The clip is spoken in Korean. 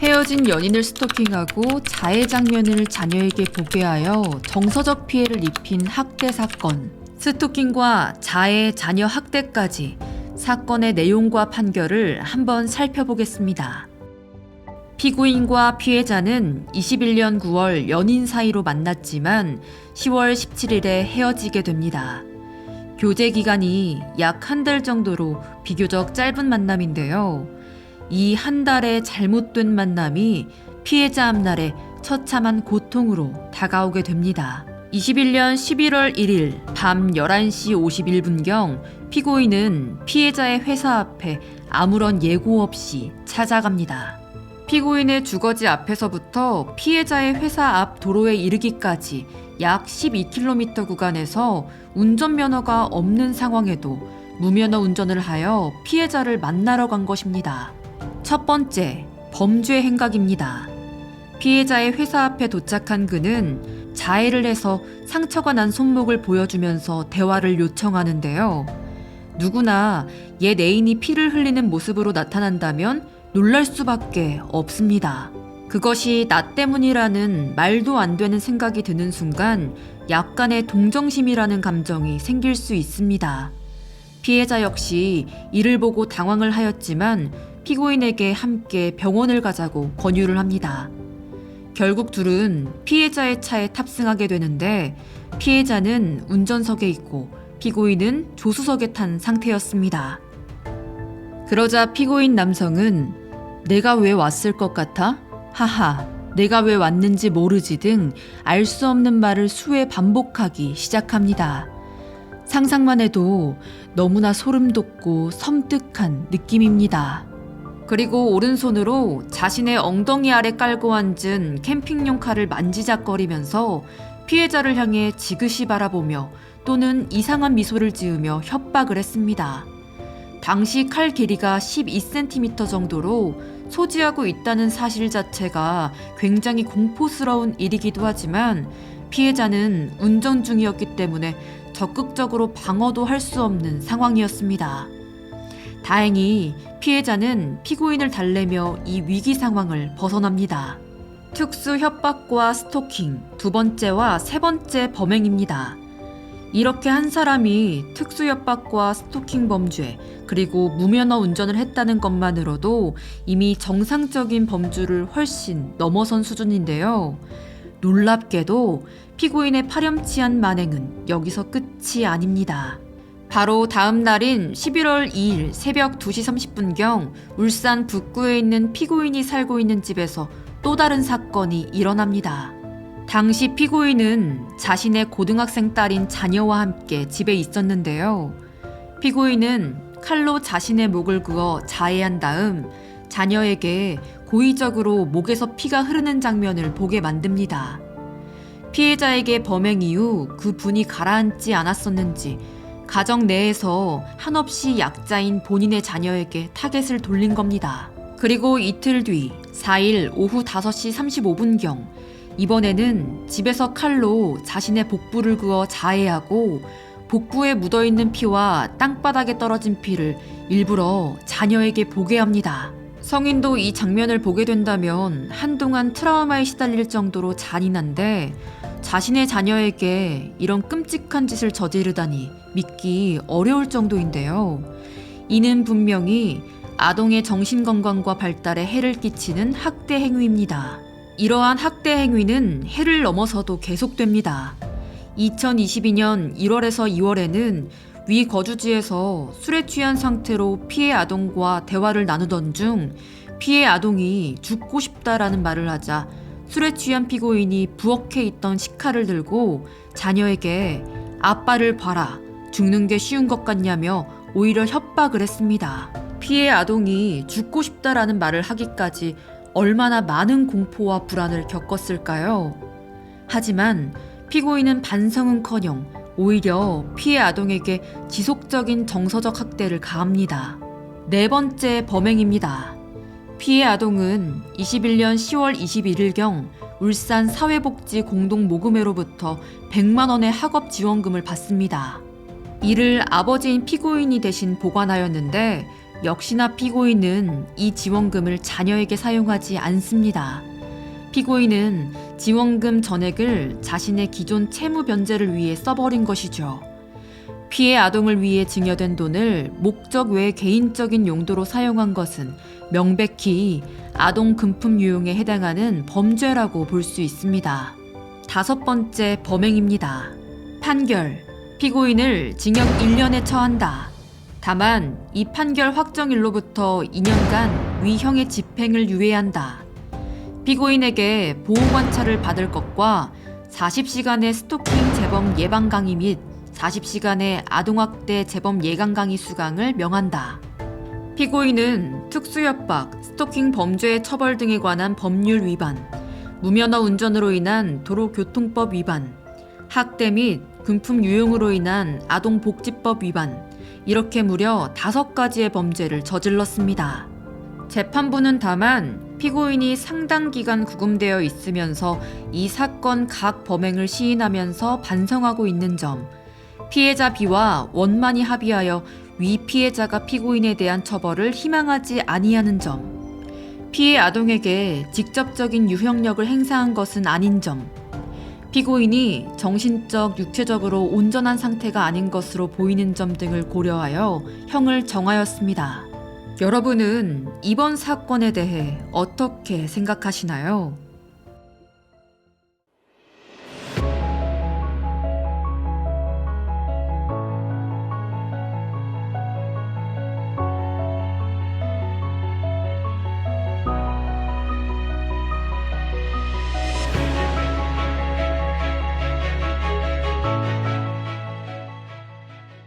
헤어진 연인을 스토킹하고 자해 장면을 자녀에게 보게 하여 정서적 피해를 입힌 학대 사건. 스토킹과 자해, 자녀 학대까지 사건의 내용과 판결을 한번 살펴보겠습니다. 피고인과 피해자는 21년 9월 연인 사이로 만났지만 10월 17일에 헤어지게 됩니다. 교제 기간이 약 한 달 정도로 비교적 짧은 만남인데요. 이 한 달의 잘못된 만남이 피해자 앞날에 처참한 고통으로 다가오게 됩니다. 21년 11월 1일 밤 11시 51분경 피고인은 피해자의 회사 앞에 아무런 예고 없이 찾아갑니다. 피고인의 주거지 앞에서부터 피해자의 회사 앞 도로에 이르기까지 약 12km 구간에서 운전면허가 없는 상황에도 무면허 운전을 하여 피해자를 만나러 간 것입니다. 첫 번째, 범죄 행각입니다. 피해자의 회사 앞에 도착한 그는 자해를 해서 상처가 난 손목을 보여주면서 대화를 요청하는데요. 누구나 옛 애인이 피를 흘리는 모습으로 나타난다면 놀랄 수밖에 없습니다. 그것이 나 때문이라는 말도 안 되는 생각이 드는 순간 약간의 동정심이라는 감정이 생길 수 있습니다. 피해자 역시 이를 보고 당황을 하였지만 피고인에게 함께 병원을 가자고 권유를 합니다. 결국 둘은 피해자의 차에 탑승하게 되는데 피해자는 운전석에 있고 피고인은 조수석에 탄 상태였습니다. 그러자 피고인 남성은 내가 왜 왔을 것 같아? 하하, 내가 왜 왔는지 모르지 등 알 수 없는 말을 수회 반복하기 시작합니다. 상상만 해도 너무나 소름 돋고 섬뜩한 느낌입니다. 그리고 오른손으로 자신의 엉덩이 아래 깔고 앉은 캠핑용 칼을 만지작거리면서 피해자를 향해 지그시 바라보며 또는 이상한 미소를 지으며 협박을 했습니다. 당시 칼 길이가 12cm 정도로 소지하고 있다는 사실 자체가 굉장히 공포스러운 일이기도 하지만 피해자는 운전 중이었기 때문에 적극적으로 방어도 할 수 없는 상황이었습니다. 다행히 피해자는 피고인을 달래며 이 위기 상황을 벗어납니다. 특수 협박과 스토킹, 두 번째와 세 번째 범행입니다. 이렇게 한 사람이 특수 협박과 스토킹 범죄, 그리고 무면허 운전을 했다는 것만으로도 이미 정상적인 범주를 훨씬 넘어선 수준인데요. 놀랍게도 피고인의 파렴치한 만행은 여기서 끝이 아닙니다. 바로 다음 날인 11월 2일 새벽 2시 30분경 울산 북구에 있는 피고인이 살고 있는 집에서 또 다른 사건이 일어납니다. 당시 피고인은 자신의 고등학생 딸인 자녀와 함께 집에 있었는데요. 피고인은 칼로 자신의 목을 그어 자해한 다음 자녀에게 고의적으로 목에서 피가 흐르는 장면을 보게 만듭니다. 피해자에게 범행 이후 그 분이 가라앉지 않았었는지 가정 내에서 한없이 약자인 본인의 자녀에게 타겟을 돌린 겁니다. 그리고 이틀 뒤 4일 오후 5시 35분경 이번에는 집에서 칼로 자신의 복부를 그어 자해하고 복부에 묻어있는 피와 땅바닥에 떨어진 피를 일부러 자녀에게 보게 합니다. 성인도 이 장면을 보게 된다면 한동안 트라우마에 시달릴 정도로 잔인한데 자신의 자녀에게 이런 끔찍한 짓을 저지르다니 믿기 어려울 정도인데요. 이는 분명히 아동의 정신건강과 발달에 해를 끼치는 학대 행위입니다. 이러한 학대 행위는 해를 넘어서도 계속됩니다. 2022년 1월에서 2월에는 위 거주지에서 술에 취한 상태로 피해 아동과 대화를 나누던 중 피해 아동이 죽고 싶다라는 말을 하자 술에 취한 피고인이 부엌에 있던 식칼을 들고 자녀에게 아빠를 봐라, 죽는 게 쉬운 것 같냐며 오히려 협박을 했습니다. 피해 아동이 죽고 싶다라는 말을 하기까지 얼마나 많은 공포와 불안을 겪었을까요? 하지만 피고인은 반성은커녕 오히려 피해 아동에게 지속적인 정서적 학대를 가합니다. 네 번째 범행입니다. 피해 아동은 21년 10월 21일경 울산 사회복지공동모금회로부터 100만 원의 학업 지원금을 받습니다. 이를 아버지인 피고인이 대신 보관하였는데 역시나 피고인은 이 지원금을 자녀에게 사용하지 않습니다. 피고인은 지원금 전액을 자신의 기존 채무 변제를 위해 써버린 것이죠. 피해 아동을 위해 증여된 돈을 목적 외 개인적인 용도로 사용한 것은 명백히 아동 금품 유용에 해당하는 범죄라고 볼 수 있습니다. 5번째 범행입니다. 판결. 피고인을 징역 1년에 처한다. 다만 이 판결 확정일로부터 2년간 위형의 집행을 유예한다. 피고인에게 보호관찰을 받을 것과 40시간의 스토킹 재범 예방 강의 및 40시간의 아동학대 재범 예방 강의 수강을 명한다. 피고인은 특수협박, 스토킹 범죄의 처벌 등에 관한 법률 위반, 무면허 운전으로 인한 도로교통법 위반, 학대 및 금품 유용으로 인한 아동복지법 위반, 이렇게 무려 5가지의 범죄를 저질렀습니다. 재판부는 다만 피고인이 상당 기간 구금되어 있으면서 이 사건 각 범행을 시인하면서 반성하고 있는 점, 피해자 B와 원만히 합의하여 위 피해자가 피고인에 대한 처벌을 희망하지 아니하는 점, 피해 아동에게 직접적인 유형력을 행사한 것은 아닌 점, 피고인이 정신적, 육체적으로 온전한 상태가 아닌 것으로 보이는 점 등을 고려하여 형을 정하였습니다. 여러분은 이번 사건에 대해 어떻게 생각하시나요?